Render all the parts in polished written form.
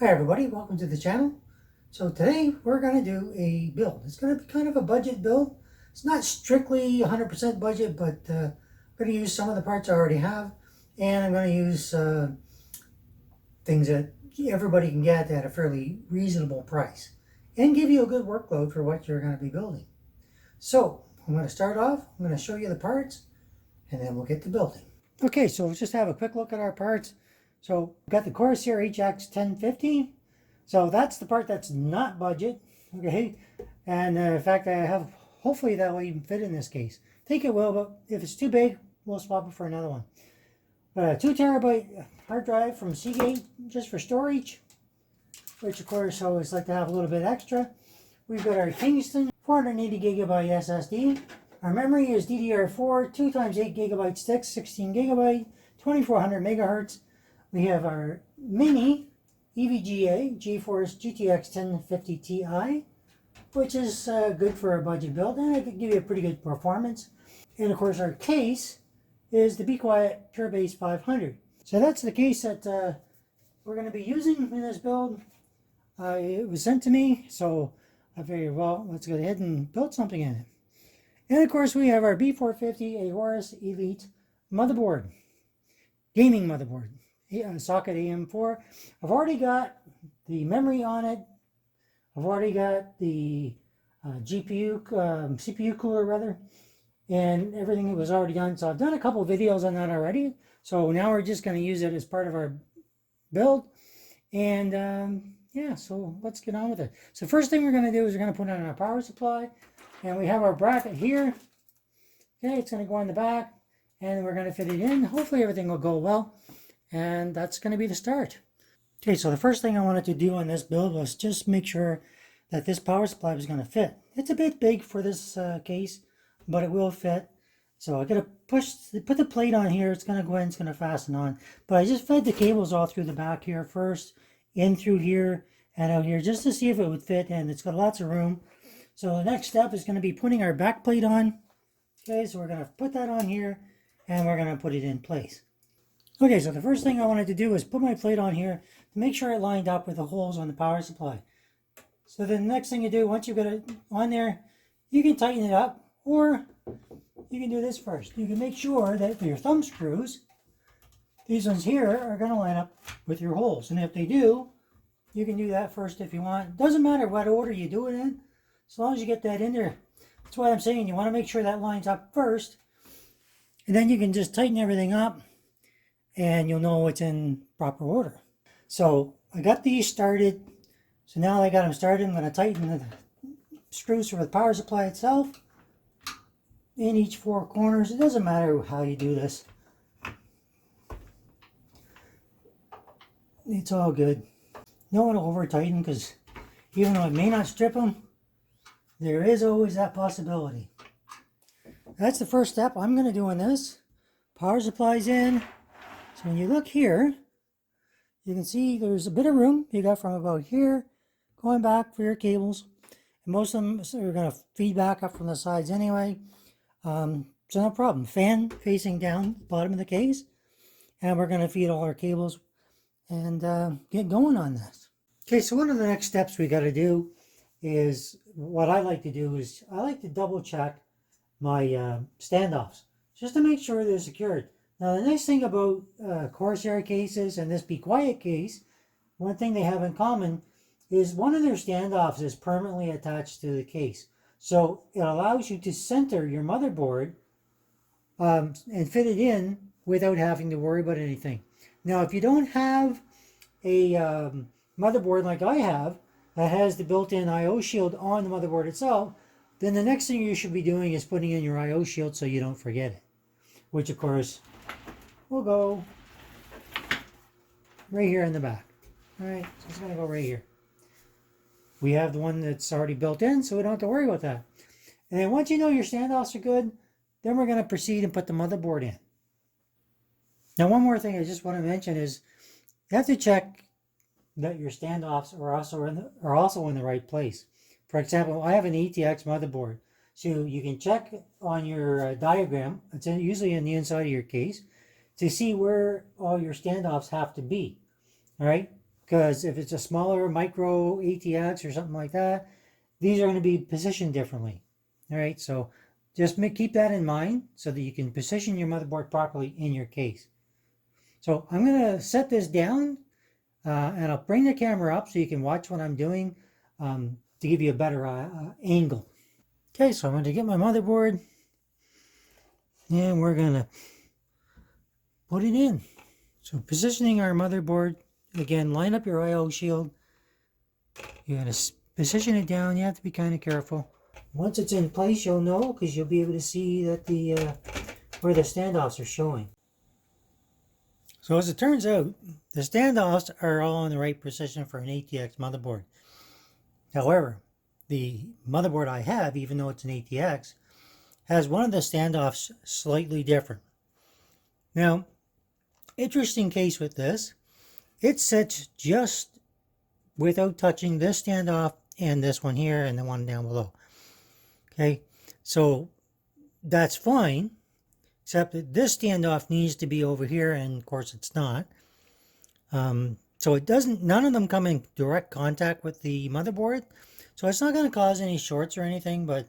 Hi everybody, welcome to the channel. So today we're going to do a build. It's going to be kind of a budget build. It's not strictly 100% budget, but I'm going to use some of the parts I already have, and I'm going to use things that everybody can get at a fairly reasonable price and give you a good workload for what you're going to be building. So I'm going to start off, I'm going to show you the parts, and then we'll get to building. Okay, so let's just have a quick look at our parts. So we've got the Corsair HX 1050. So that's the part that's not budget, okay? And in fact, I have, hopefully that will even fit in this case. I think it will, but if it's too big, we'll swap it for another one. But a 2 terabyte hard drive from Seagate, just for storage, which of course I always like to have a little bit extra. We've got our Kingston 480 gigabyte SSD. Our memory is DDR4, 2x8 gigabyte sticks, 16 gigabyte, 2400 megahertz. We have our mini EVGA GeForce GTX 1050 Ti, which is good for a budget build, and it could give you a pretty good performance. And of course our case is the Be Quiet PureBase 500. So that's the case that we're going to be using in this build. It was sent to me, so I figured, well, let's go ahead and build something in it. And of course we have our B450 Aorus Elite motherboard, gaming motherboard. Socket AM4. I've already got the memory on it. I've already got the CPU cooler rather, and everything was already done. So I've done a couple of videos on that already. So now we're just going to use it as part of our build. And yeah, so let's get on with it. So first thing we're going to do is we're going to put on our power supply, and we have our bracket here. Okay, it's going to go on the back, and we're going to fit it in. Hopefully everything will go well. And that's going to be the start. Okay, so the first thing I wanted to do on this build was just make sure that this power supply was going to fit. It's a bit big for this case, but it will fit. So I got to put the plate on here. It's going to go in, it's going to fasten on. But I just fed the cables all through the back here first, in through here and out here, just to see if it would fit. And it's got lots of room. So the next step is going to be putting our back plate on. Okay, so we're going to put that on here, and we're going to put it in place. Okay, so the first thing I wanted to do is put my plate on here to make sure it lined up with the holes on the power supply. So then the next thing you do, once you've got it on there, you can tighten it up, or you can do this first. You can make sure that for your thumb screws, these ones here are going to line up with your holes. And if they do, you can do that first if you want. Doesn't matter what order you do it in, as long as you get that in there. That's why I'm saying you want to make sure that lines up first, and then you can just tighten everything up, and you'll know it's in proper order. So I got these started. So now I got them started, I'm going to tighten the screws for the power supply itself in each 4 corners. It doesn't matter how you do this. It's all good. No one will over tighten, because even though it may not strip them, there is always that possibility. That's the first step I'm going to do in this. Power supply's in. So when you look here, you can see there's a bit of room. You got from about here going back for your cables. And most of them are going to feed back up from the sides anyway. So no problem. Fan facing down the bottom of the case. And we're going to feed all our cables and get going on this. Okay, so one of the next steps we got to do is, what I like to do is I like to double check my standoffs just to make sure they're secured. Now the nice thing about Corsair cases and this Be Quiet case, one thing they have in common is one of their standoffs is permanently attached to the case. So it allows you to center your motherboard and fit it in without having to worry about anything. Now if you don't have a motherboard like I have that has the built-in I/O shield on the motherboard itself, then the next thing you should be doing is putting in your I/O shield so you don't forget it. Which of course will go right here in the back. All right, so it's going to go right here. We have the one that's already built in, so we don't have to worry about that. And then once you know your standoffs are good, then we're going to proceed and put the motherboard in. Now one more thing I just want to mention is you have to check that your standoffs are also in the right place. For example, I have an ETX motherboard. So you can check on your diagram, it's usually in the inside of your case, to see where all your standoffs have to be. All right, because if it's a smaller micro ATX or something like that, these are going to be positioned differently. All right, so just keep that in mind so that you can position your motherboard properly in your case. So I'm going to set this down and I'll bring the camera up so you can watch what I'm doing to give you a better angle. Okay, so I'm going to get my motherboard and we're going to put it in. So positioning our motherboard, again, line up your I/O shield. You're going to position it down. You have to be kind of careful. Once it's in place, you'll know because you'll be able to see that the where the standoffs are showing. So as it turns out, the standoffs are all in the right position for an ATX motherboard. However, the motherboard I have, even though it's an ATX, has one of the standoffs slightly different. Now, interesting case with this, it sits just without touching this standoff and this one here and the one down below. Okay, so that's fine, except that this standoff needs to be over here, and of course it's not. So it doesn't, none of them come in direct contact with the motherboard, so it's not going to cause any shorts or anything, but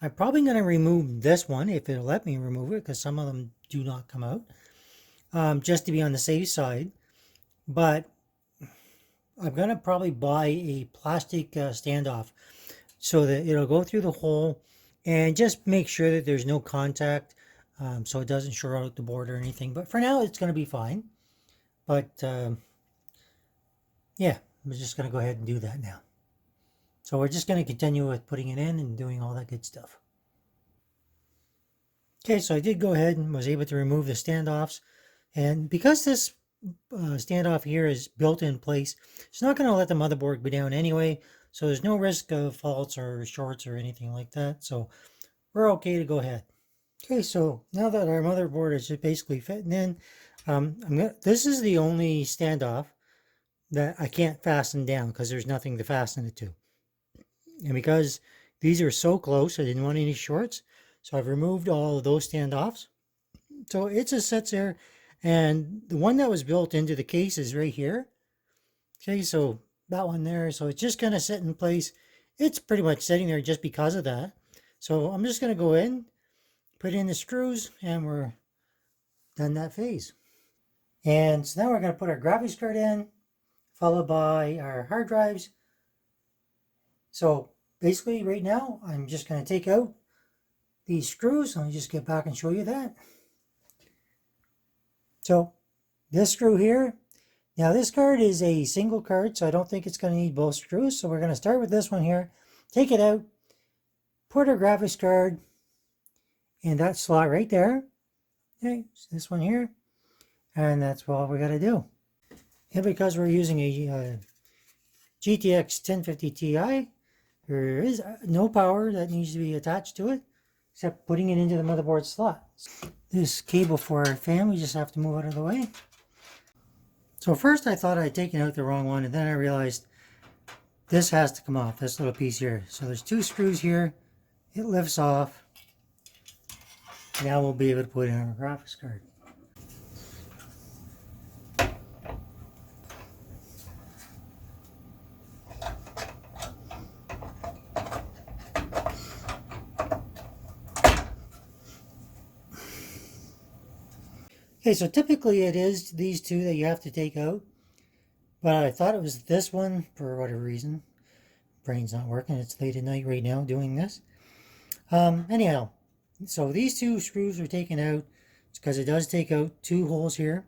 I'm probably going to remove this one if it'll let me remove it, because some of them do not come out, just to be on the safe side. But I'm going to probably buy a plastic standoff so that it'll go through the hole and just make sure that there's no contact so it doesn't short out the board or anything. But for now, it's going to be fine. But yeah, I'm just going to go ahead and do that now. So we're just going to continue with putting it in and doing all that good stuff. Okay, so I did go ahead and was able to remove the standoffs. And because this standoff here is built in place, it's not going to let the motherboard go down anyway. So there's no risk of faults or shorts or anything like that. So we're okay to go ahead. Okay, so now that our motherboard is just basically fitting in, this is the only standoff that I can't fasten down because there's nothing to fasten it to. And because these are so close, I didn't want any shorts. So I've removed all of those standoffs. So it just sits there. And the one that was built into the case is right here. Okay, so that one there. So it's just going to sit in place. It's pretty much sitting there just because of that. So I'm just going to go in, put in the screws, and we're done that phase. And so now we're going to put our graphics card in, followed by our hard drives. So basically right now, I'm just going to take out these screws. Let me just get back and show you that. So this screw here, now this card is a single card, so I don't think it's going to need both screws. So we're going to start with this one here, take it out, put our graphics card in that slot right there. Okay, so this one here, and that's all we got to do. And because we're using a GTX 1050 Ti, there is no power that needs to be attached to it, except putting it into the motherboard slot. This cable for our fan, we just have to move out of the way. So first I thought I'd taken out the wrong one, and then I realized this has to come off, this little piece here. So there's two screws here, it lifts off. Now we'll be able to put in our graphics card. Okay, so typically it is these two that you have to take out, but I thought it was this one for whatever reason. Brain's not working, it's late at night right now doing this. Anyhow, so these two screws are taken out. It's because it does take out two holes here,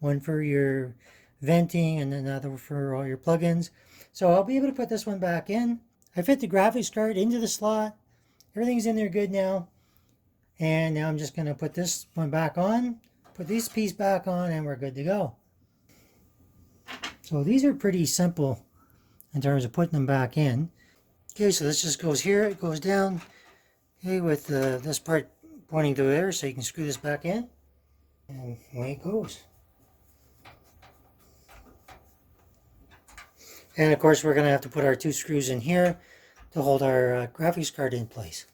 one for your venting and another for all your plugins. So I'll be able to put this one back in. I fit the graphics card into the slot. Everything's in there good now. And now I'm just going to put this one back on, put this piece back on, and we're good to go. So these are pretty simple in terms of putting them back in. Okay, so this just goes here, it goes down. Okay, with this part pointing to there, so you can screw this back in, and away it goes. And of course we're going to have to put our two screws in here to hold our graphics card in place.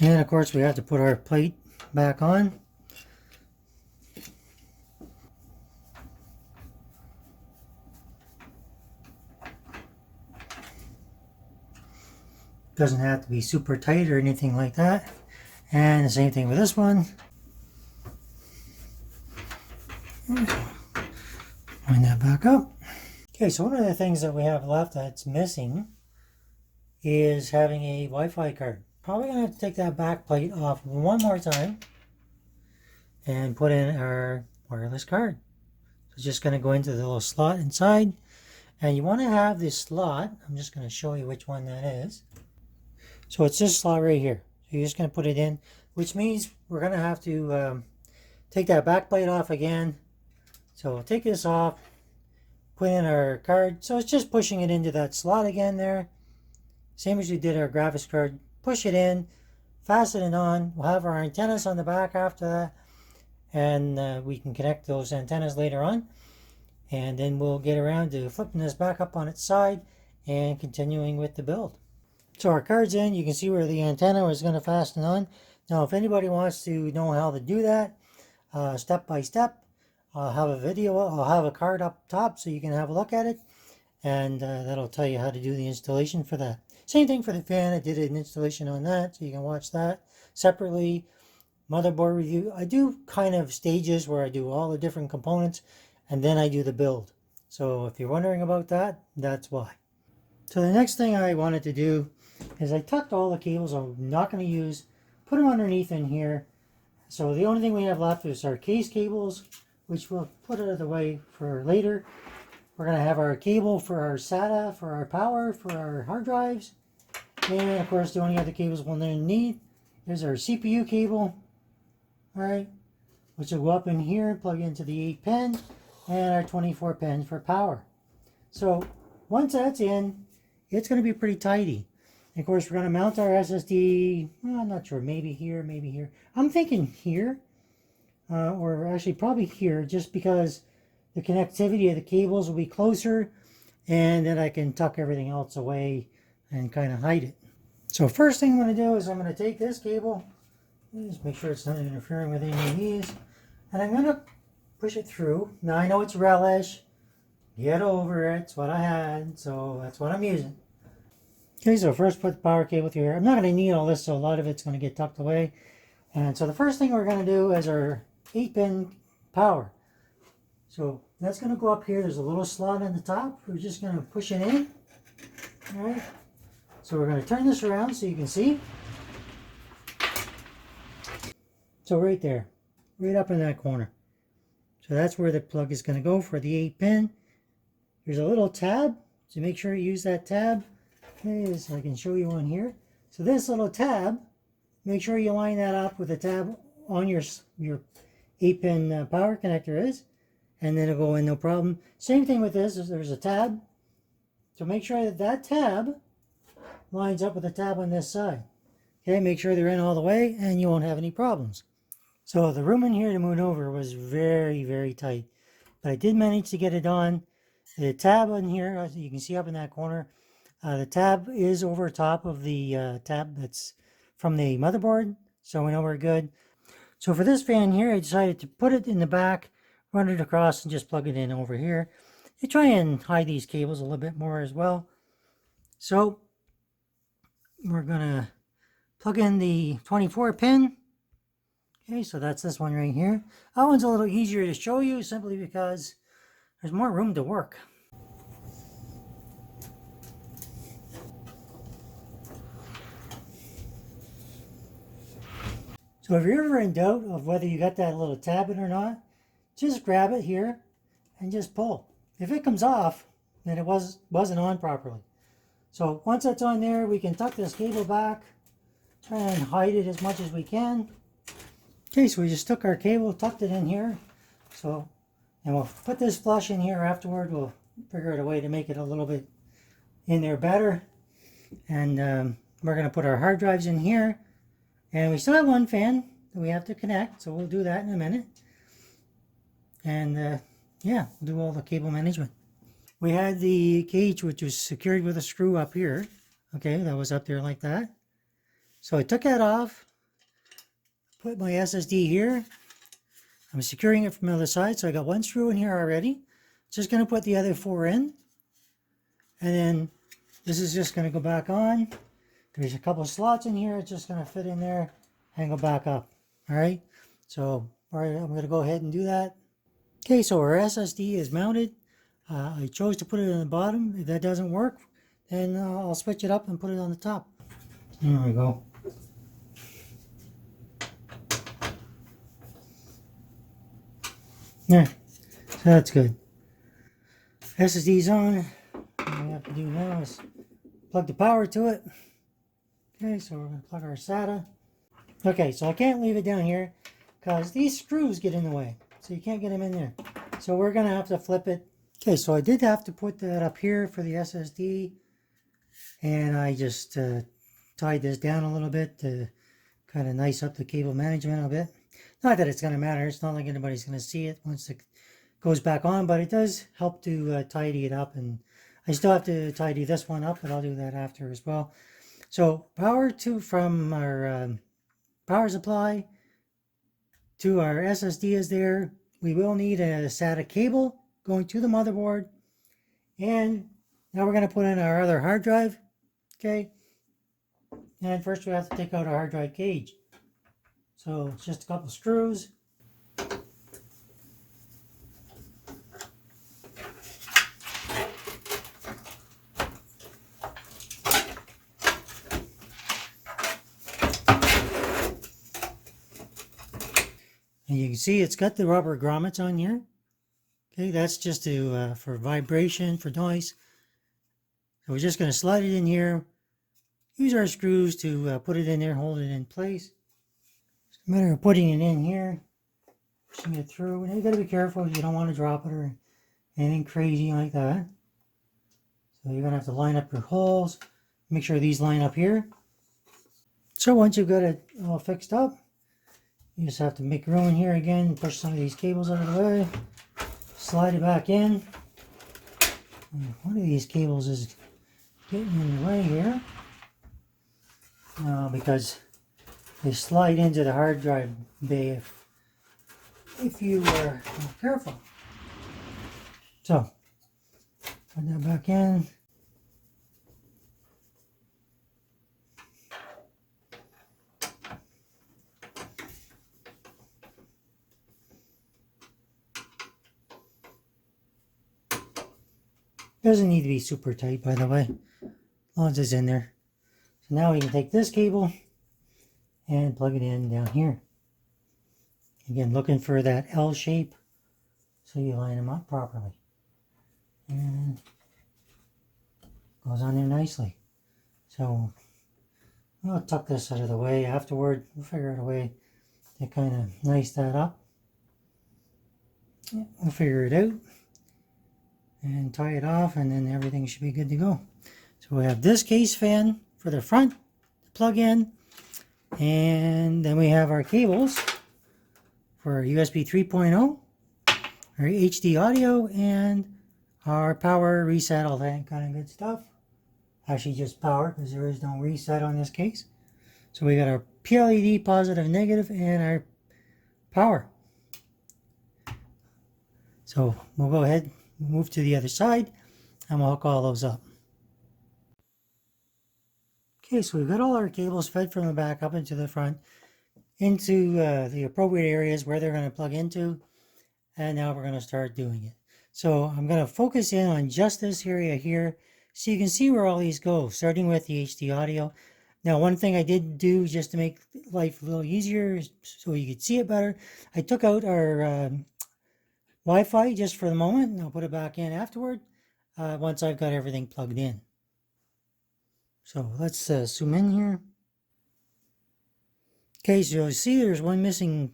And of course we have to put our plate back on. Doesn't have to be super tight or anything like that. And the same thing with this one. Wind that back up. Okay, so one of the things that we have left that's missing is having a Wi-Fi card. Probably going to have to take that back plate off one more time and put in our wireless card. So it's just going to go into the little slot inside. And you want to have this slot. I'm just going to show you which one that is. So it's this slot right here. So you're just going to put it in, which means we're going to have to take that back plate off again. So we'll take this off, put in our card. So it's just pushing it into that slot again there. Same as we did our graphics card. Push it in, fasten it on. We'll have our antennas on the back after that. And we can connect those antennas later on. And then we'll get around to flipping this back up on its side and continuing with the build. So our card's in. You can see where the antenna is going to fasten on. Now if anybody wants to know how to do that step by step, I'll have a video. I'll have a card up top so you can have a look at it. And that'll tell you how to do the installation for that. Same thing for the fan. I did an installation on that, so you can watch that separately. Motherboard review. I do kind of stages where I do all the different components and then I do the build. So if you're wondering about that, that's why. So the next thing I wanted to do is I tucked all the cables I'm not going to use, put them underneath in here. So the only thing we have left is our case cables, which we'll put out of the way for later. We're going to have our cable for our SATA, for our power, for our hard drives. And of course the only other cables we'll need is our CPU cable, alright, which will go up in here and plug into the 8 pin, and our 24 pins for power. So once that's in, it's going to be pretty tidy. And of course we're going to mount our SSD, well, I'm not sure, maybe here, maybe here. I'm thinking here, or actually probably here, just because the connectivity of the cables will be closer, and then I can tuck everything else away and kind of hide it. So first thing I'm going to do is I'm going to take this cable, just make sure it's not interfering with any of these, and I'm going to push it through. Now I know it's relish, get over it, it's what I had, so that's what I'm using. Okay, so first put the power cable through here. I'm not going to need all this, so a lot of it's going to get tucked away. And so the first thing we're going to do is our 8-pin power. So that's going to go up here. There's a little slot on the top. We're just going to push it in. All right. So we're going to turn this around so you can see. So right there, right up in that corner. So that's where the plug is going to go for the 8-pin. There's a little tab, so make sure you use that tab. Okay, so I can show you one here. So this little tab, make sure you line that up with the tab on your 8-pin power connector is, and then it'll go in no problem. Same thing with this, there's a tab. So make sure that that tab lines up with the tab on this side. Okay, make sure they're in all the way and you won't have any problems. So the room in here to move over was very, very tight. But I did manage to get it on. The tab on here, as you can see up in that corner, the tab is over top of the tab that's from the motherboard. So we know we're good. So for this fan here, I decided to put it in the back, run it across, and just plug it in over here. You try and hide these cables a little bit more as well. So we're going to plug in the 24 pin. Okay, so that's this one right here. That one's a little easier to show you simply because there's more room to work. So if you're ever in doubt of whether you got that little tab in or not, just grab it here and just pull. If it comes off, then it wasn't on properly. So once that's on there, we can tuck this cable back, try and hide it as much as we can. Okay, so we just took our cable, tucked it in here. So, and we'll put this flush in here afterward. We'll figure out a way to make it a little bit in there better. And we're going to put our hard drives in here. And we still have one fan that we have to connect, so we'll do that in a minute. And yeah, we'll do all the cable management. We had the cage which was secured with a screw up here. Okay, that was up there like that. So I took that off, put my SSD here. I'm securing it from the other side, so I got one screw in here already. Just going to put the other 4 in. And then this is just going to go back on. There's a couple of slots in here. It's just going to fit in there and go back up. All right. So all right, I'm going to go ahead and do that. Okay, so our SSD is mounted. I chose to put it on the bottom. If that doesn't work, then I'll switch it up and put it on the top. There we go. There. So that's good. SSD's on. All we have to do now is plug the power to it. Okay, so we're going to plug our SATA. Okay, so I can't leave it down here because these screws get in the way. So you can't get them in there. So we're going to have to flip it. Okay, so I did have to put that up here for the SSD. And I just tied this down a little bit to kind of nice up the cable management a bit. Not that it's going to matter. It's not like anybody's going to see it once it goes back on. But it does help to tidy it up. And I still have to tidy this one up, but I'll do that after as well. So power from our power supply to our SSD is there. We will need a SATA cable going to the motherboard. And now we're going to put in our other hard drive. Okay. And first we have to take out our hard drive cage. So it's just a couple screws. And you can see it's got the rubber grommets on here. Okay, that's just to for vibration, for noise. So we're just going to slide it in here. Use our screws to put it in there, hold it in place. It's a matter of putting it in here, pushing it through. And you got to be careful. You don't want to drop it or anything crazy like that. So you're going to have to line up your holes. Make sure these line up here. So once you've got it all fixed up, you just have to make room in here again, push some of these cables out of the way, slide it back in. And one of these cables is getting in the way here. Because they slide into the hard drive bay if you are not careful. So, put that back in. Doesn't need to be super tight, by the way, as long as it's in there. So now we can take this cable and plug it in down here. Again, looking for that L shape so you line them up properly. And goes on there nicely. So I'll tuck this out of the way. Afterward, we'll figure out a way to kind of nice that up. Yeah, we'll figure it out. And tie it off, and then everything should be good to go. So we have this case fan for the front to plug in, and then we have our cables for our USB 3.0, our HD audio, and our power reset, all that kind of good stuff. Actually just power, because there is no reset on this case. So we got our PLED positive, negative, and our power. So we'll go ahead, move to the other side, and we'll hook all those up. Okay, so we've got all our cables fed from the back up into the front, into the appropriate areas where they're going to plug into, and now we're going to start doing it. So I'm going to focus in on just this area here, so you can see where all these go, starting with the HD audio. Now, one thing I did do just to make life a little easier, so you could see it better, I took out our Wi-Fi just for the moment, and I'll put it back in afterward once I've got everything plugged in. So let's zoom in here. Okay, so you'll see there's one missing,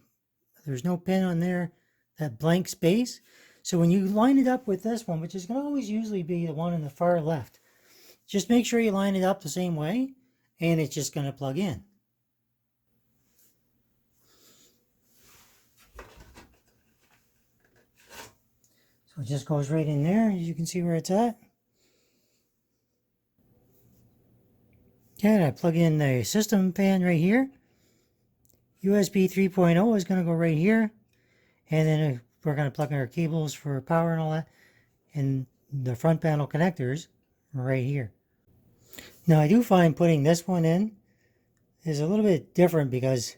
there's no pin on there, that blank space. So when you line it up with this one, which is going to always usually be the one in the far left, just make sure you line it up the same way, and it's just going to plug in. So it just goes right in there, as you can see where it's at. Okay, and I plug in the system fan right here. USB 3.0 is going to go right here. And then we're going to plug in our cables for power and all that. And the front panel connectors right here. Now I do find putting this one in is a little bit different because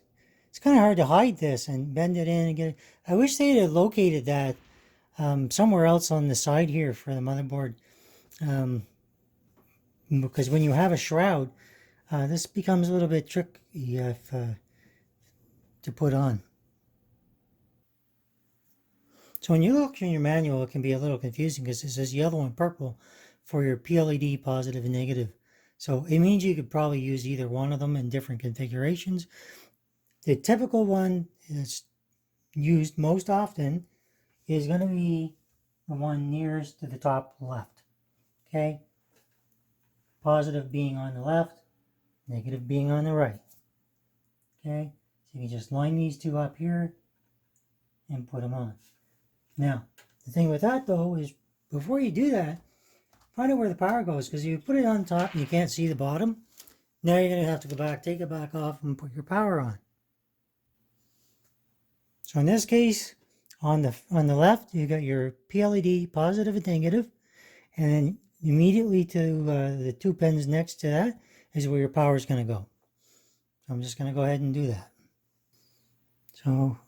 it's kind of hard to hide this and bend it in and get it. I wish they had located that somewhere else on the side here for the motherboard. Because when you have a shroud, this becomes a little bit tricky to put on. So when you look in your manual, it can be a little confusing because it says yellow and purple for your PLED positive and negative. So it means you could probably use either one of them in different configurations. The typical one that's used most often is going to be the one nearest to the top left. Okay? Positive being on the left, negative being on the right. Okay? So you can just line these two up here and put them on. Now, the thing with that though is before you do that, find out where the power goes, because you put it on top and you can't see the bottom. Now you're going to have to go back, take it back off, and put your power on. So in this case, on the left, you got your PLED positive and negative, and then immediately to the two pins next to that is where your power is going to go. So I'm just going to go ahead and do that. So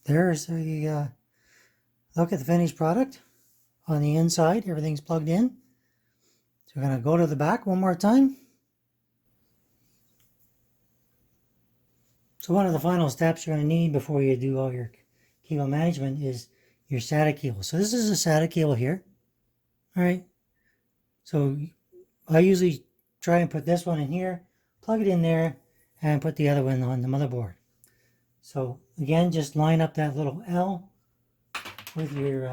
there's a look at the finished product. On the inside, everything's plugged in. So we're going to go to the back one more time. So one of the final steps you're going to need before you do all your cable management is your SATA cable. So this is a SATA cable here. All right. So I usually try and put this one in here, plug it in there, and put the other one on the motherboard. So again, just line up that little L with your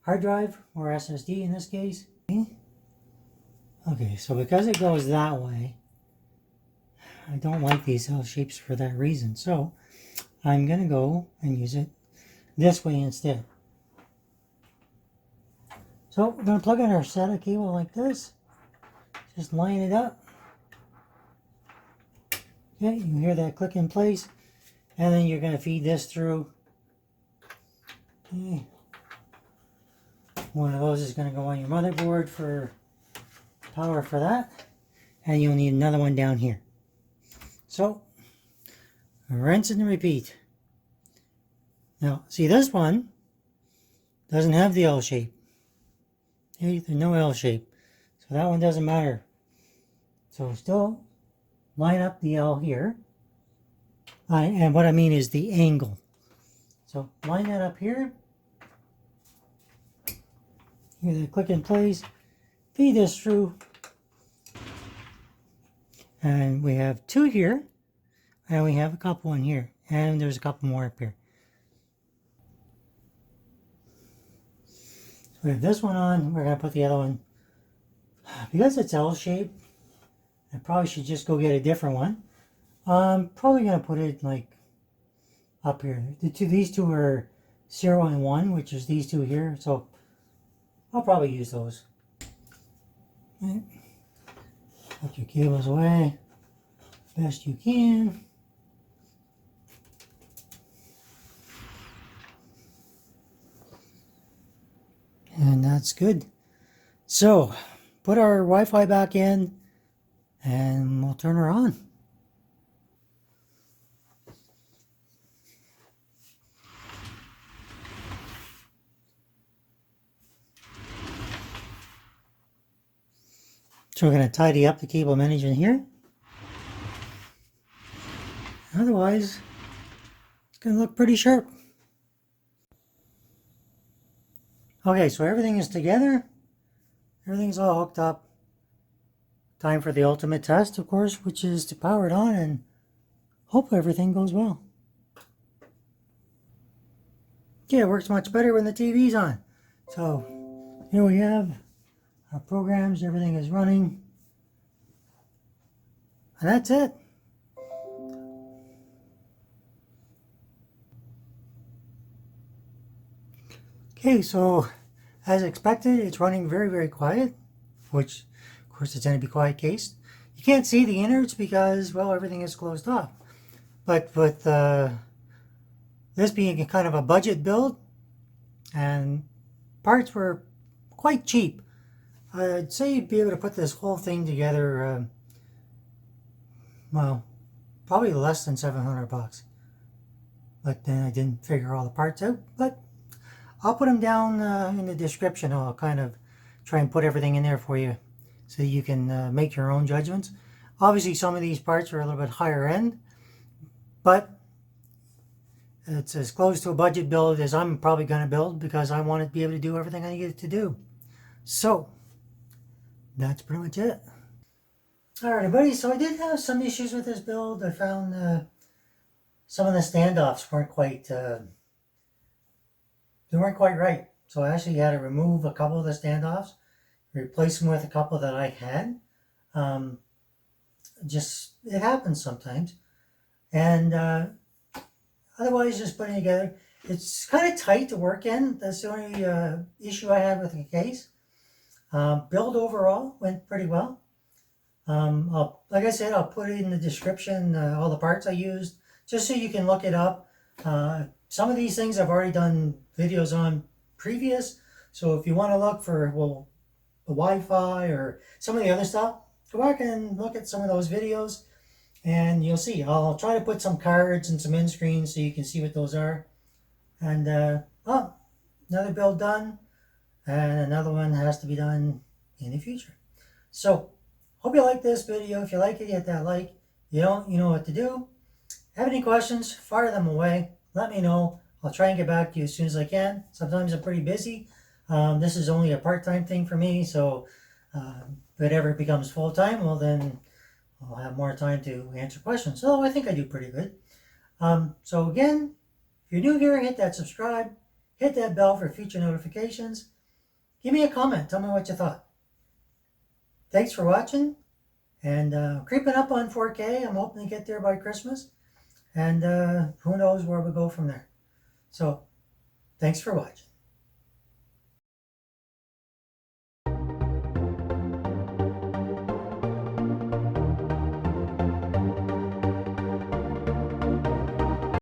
hard drive or SSD in this case. Okay, so because it goes that way, I don't like these L shapes for that reason. So I'm going to go and use it this way instead. So we're going to plug in our SATA cable like this. Just line it up. Okay, you can hear that click in place. And then you're going to feed this through. Okay. One of those is going to go on your motherboard for power for that. And you'll need another one down here. So, rinse and repeat. Now, see this one doesn't have the L shape. Okay, there's no L shape. So that one doesn't matter. So still line up the L here. And what I mean is the angle. So line that up here. Hear the click in place. Feed this through. And we have two here. And we have a couple in here. And there's a couple more up here. So we have this one on. We're going to put the other one. Because it's L-shaped, I probably should just go get a different one. I'm probably going to put it like up here. These two are 0 and 1, which is these two here. So I'll probably use those. Right. Put your cables away best you can. And that's good. So put our Wi-Fi back in and we'll turn her on. So we're going to tidy up the cable management here. Otherwise, it's going to look pretty sharp. Okay, so everything is together. Everything's all hooked up. Time for the ultimate test, of course, which is to power it on and hope everything goes well. Yeah, it works much better when the TV's on. So here we have our programs, everything is running. And that's it. Okay, so as expected, it's running very, very quiet, which of course it's in a be quiet case. You can't see the innards because, well, everything is closed off. But with this being kind of a budget build, and parts were quite cheap, I'd say you'd be able to put this whole thing together, well, probably less than 700 bucks. But then I didn't figure all the parts out. But I'll put them down in the description. I'll kind of try and put everything in there for you so you can make your own judgments. Obviously, some of these parts are a little bit higher end, but it's as close to a budget build as I'm probably going to build because I want to be able to do everything I need it to do. So, that's pretty much it. Alright, everybody, so I did have some issues with this build. I found some of the standoffs weren't quite right. So I actually had to remove a couple of the standoffs, replace them with a couple that I had. Just, it happens sometimes. And otherwise, just putting it together. It's kind of tight to work in. That's the only issue I had with the case. Build overall went pretty well. Like I said, I'll put it in the description, all the parts I used, just so you can look it up. Some of these things I've already done videos on previous, so if you want to look for, well, the Wi-Fi or some of the other stuff, go back and look at some of those videos, and you'll see. I'll try to put some cards and some end screens so you can see what those are. And, oh, another build done, and another one has to be done in the future. So, hope you like this video. If you like it, hit that like. You don't, you know what to do. Have any questions, fire them away. Let me know. I'll try and get back to you as soon as I can. Sometimes I'm pretty busy. This is only a part-time thing for me, so if it ever becomes full-time, well then I'll have more time to answer questions. So I think I do pretty good. So again, if you're new here, hit that subscribe. Hit that bell for future notifications. Give me a comment. Tell me what you thought. Thanks for watching. And creeping up on 4K. I'm hoping to get there by Christmas. And who knows where we'll go from there. So, thanks for watching.